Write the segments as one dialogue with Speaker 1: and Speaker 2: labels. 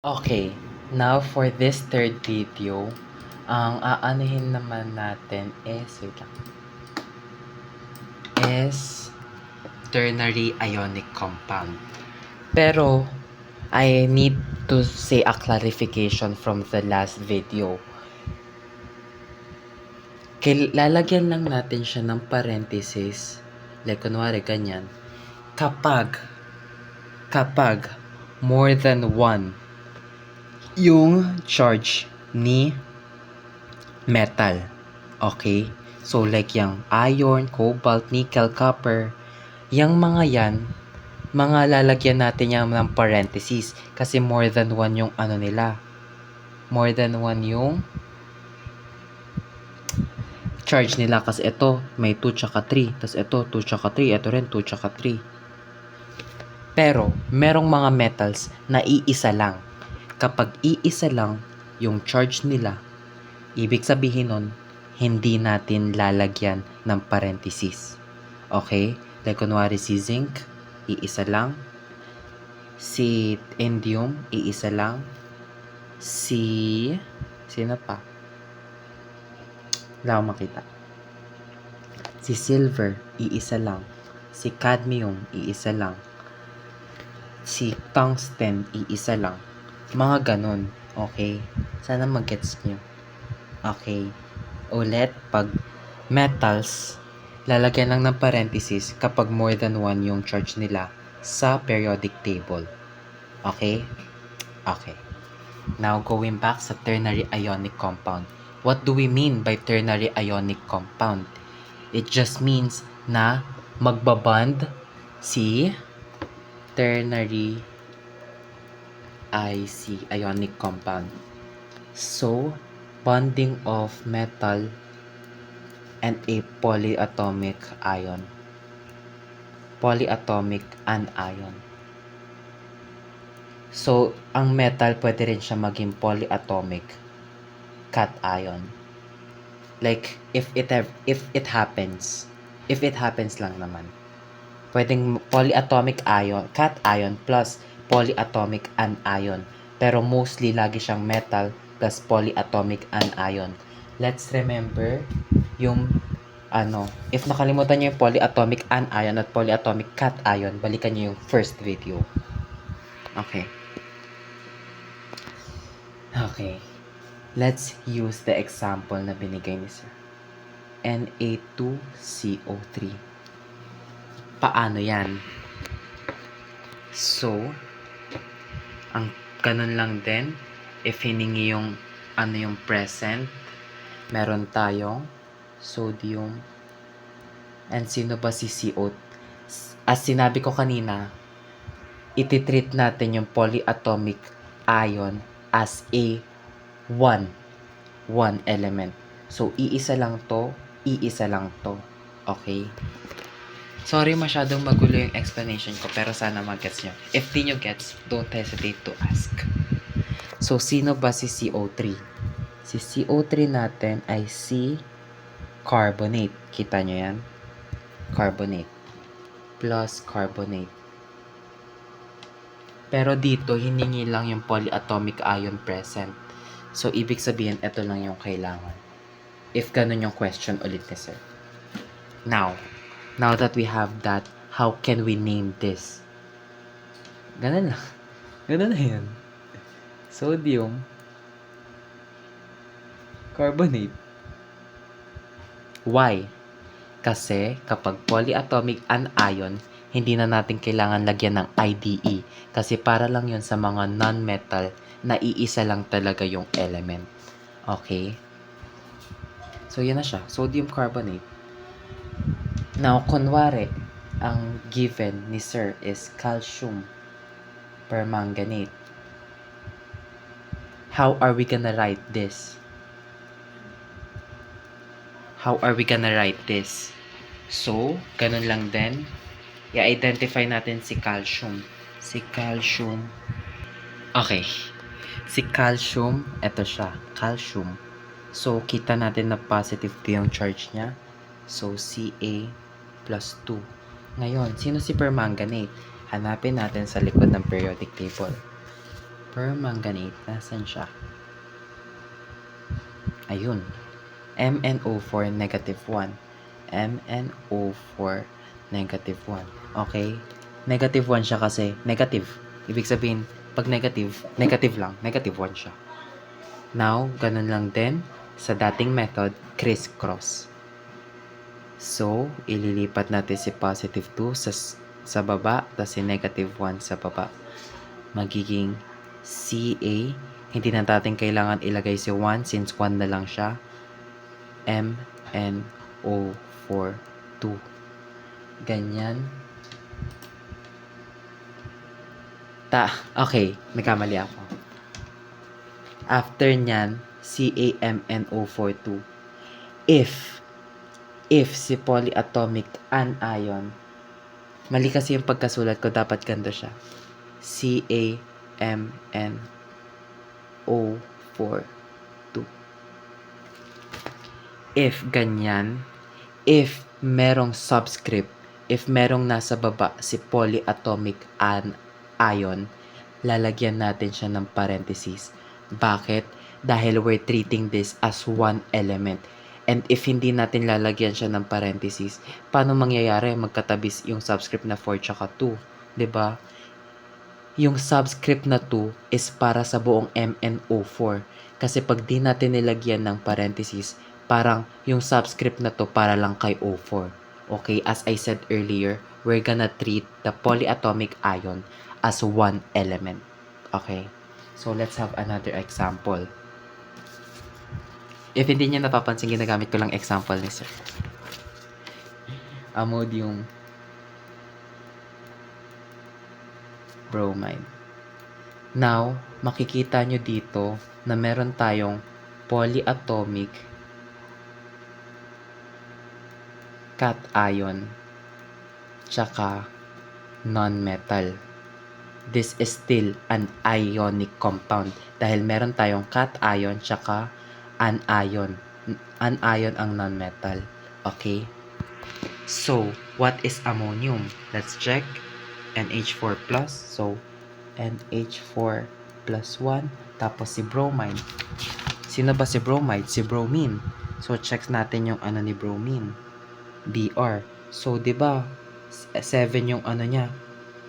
Speaker 1: Okay, now for this third video, ang aanuhin naman natin is ternary ionic compound. Pero, I need to say a clarification from the last video. Lalagyan lang natin siya ng parenthesis, like kunwari ganyan, kapag more than one yung charge ni metal. Okay? So, like yung iron, cobalt, nickel, copper, yung mga yan, mga lalagyan natin yan ng parentheses kasi more than one yung ano nila. More than one yung charge nila kasi ito may 2 tsaka 3. Tapos ito 2 tsaka 3. Ito rin 2 tsaka 3. Pero, merong mga metals na iisa lang. Kapag iisa lang yung charge nila, ibig sabihin nun, hindi natin lalagyan ng parenthesis. Okay? Like kunwari si zinc, iisa lang. Si indium, iisa lang. Sino pa? Wala akong makita. Si silver, iisa lang. Si cadmium, iisa lang. Si tungsten, iisa lang. Mga ganun. Okay? Sana mag-gets nyo. Okay. Ulit, pag metals, lalagyan lang ng parenthesis kapag more than one yung charge nila sa periodic table. Okay? Okay. Now, going back sa ternary ionic compound. What do we mean by ternary ionic compound? It just means na magbaband si ternary ionic compound. So, bonding of metal and a polyatomic ion. Polyatomic anion. So, ang metal pwede rin siya maging polyatomic cation. Like, if it happens lang naman. Pwedeng polyatomic ion, cation plus polyatomic anion. Pero mostly lagi siyang metal plus polyatomic anion. Let's remember yung if nakalimutan niyo yung polyatomic anion at polyatomic cation, balikan niyo yung first video. Okay. Okay. Let's use the example na binigay ni Sir. Na2CO3. Paano yan? So, ang ganun lang din, if hiningi yung yung present, meron tayong sodium. And sino ba si CO? As sinabi ko kanina, ititreat natin yung polyatomic ion as a one element. So, iisa lang to. Okay? Sorry, masyadong magulo yung explanation ko, pero sana mag-gets nyo. If di nyo gets, don't hesitate to ask. So, sino ba si CO3? Si CO3 natin ay si carbonate. Kita nyo yan? Carbonate. Plus carbonate. Pero dito, hiningi lang yung polyatomic ion present. So, ibig sabihin, ito lang yung kailangan. If ganun yung question ulit ni Sir. Now that we have that, how can we name this? Ganun lang. Ganun na yan. Sodium. Carbonate. Why? Kasi kapag polyatomic anion, hindi na natin kailangan lagyan ng IDE. Kasi para lang yun sa mga non-metal na iisa lang talaga yung element. Okay? So, yun na siya. Sodium carbonate. Now, kunwari, ang given ni Sir is calcium permanganate. How are we gonna write this? So, ganun lang din. I-identify natin si calcium. Okay. Si calcium, eto siya. Calcium. So, kita natin na positive 2 yung charge niya. So, Ca plus 2. Ngayon, sino si permanganate? Hanapin natin sa likod ng periodic table. Permanganate. Nasaan siya? Ayun. MnO4 negative 1. MnO4 negative 1. Okay? Negative 1 siya kasi negative. Ibig sabihin, pag negative, negative lang. Negative 1 siya. Now, ganun lang din sa dating method, criss-cross. So, ililipat natin si positive 2 sa baba, tapos si negative 1 sa baba. Magiging Ca, hindi na natin kailangan ilagay si 1 since 1 na lang siya. MnO4 2. Ganyan. Okay, nagkamali ako. After nyan, CaMnO4 2. If si polyatomic anion, mali kasi yung pagkasulat ko, dapat ganito siya. CaMnO4 2. If ganyan, if merong subscript, if merong nasa baba si polyatomic ion, lalagyan natin siya ng parentheses. Bakit? Dahil we're treating this as one element. And if hindi natin lalagyan siya ng parentheses, paano mangyayari? Magkatabis yung subscript na 4 tsaka 2. 'Di ba? Yung subscript na 2 is para sa buong MnO4. Kasi pag di natin nilagyan ng parentheses, parang yung subscript na to para lang kay O4. Okay, as I said earlier, we're gonna treat the polyatomic ion as one element. Okay, so let's have another example. If hindi niya napapansin, ginagamit ko lang example ni sir. Ammonium bromide. Now, makikita nyo dito na meron tayong polyatomic cation tsaka non-metal. This is still an ionic compound dahil meron tayong cation tsaka anion. Anion ang non-metal. Okay? So, what is ammonium? Let's check. NH4+. So, NH4 plus 1. Tapos si bromide. Sino ba si bromide? Si bromine. So, check natin yung ano ni bromine. Br. So, di ba 7 yung ano niya.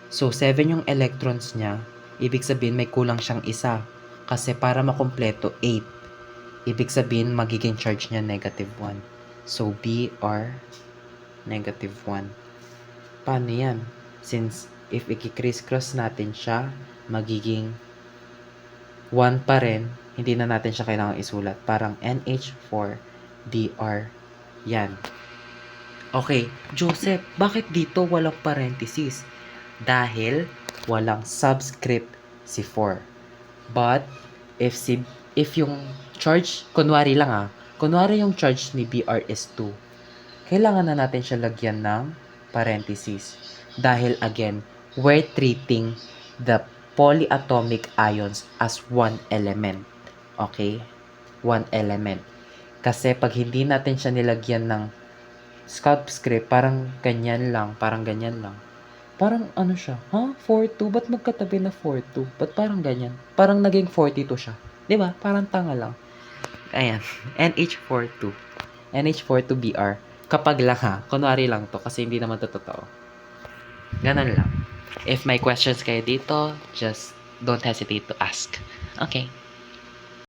Speaker 1: So, 7 yung electrons niya. Ibig sabihin, may kulang siyang isa. Kasi para makumpleto, 8. Ibig sabihin, magiging charge niya negative 1. So, Br negative 1. Paano yan? Since, if i-criss-cross natin siya, magiging 1 pa rin. Hindi na natin siya kailangan isulat. Parang NH4 Br. Yan. Okay, Joseph, bakit dito walang parenthesis? Dahil walang subscript si 4. But if yung charge, kunwari yung charge ni Br is 2, kailangan na natin siya lagyan ng parenthesis. Dahil again, we're treating the polyatomic ions as one element. Okay? One element. Kasi pag hindi natin siya nilagyan ng subscript, parang ganyan lang. Parang ano siya? 4-2? Ba't magkatabi na 4-2? Ba't parang ganyan? Parang naging 42 siya. Diba? Parang tanga lang. Ayan. NH42. NH42Br. Kapag lang kunwari lang to kasi hindi naman to totoo. Ganun lang. If may questions kayo dito, just don't hesitate to ask. Okay.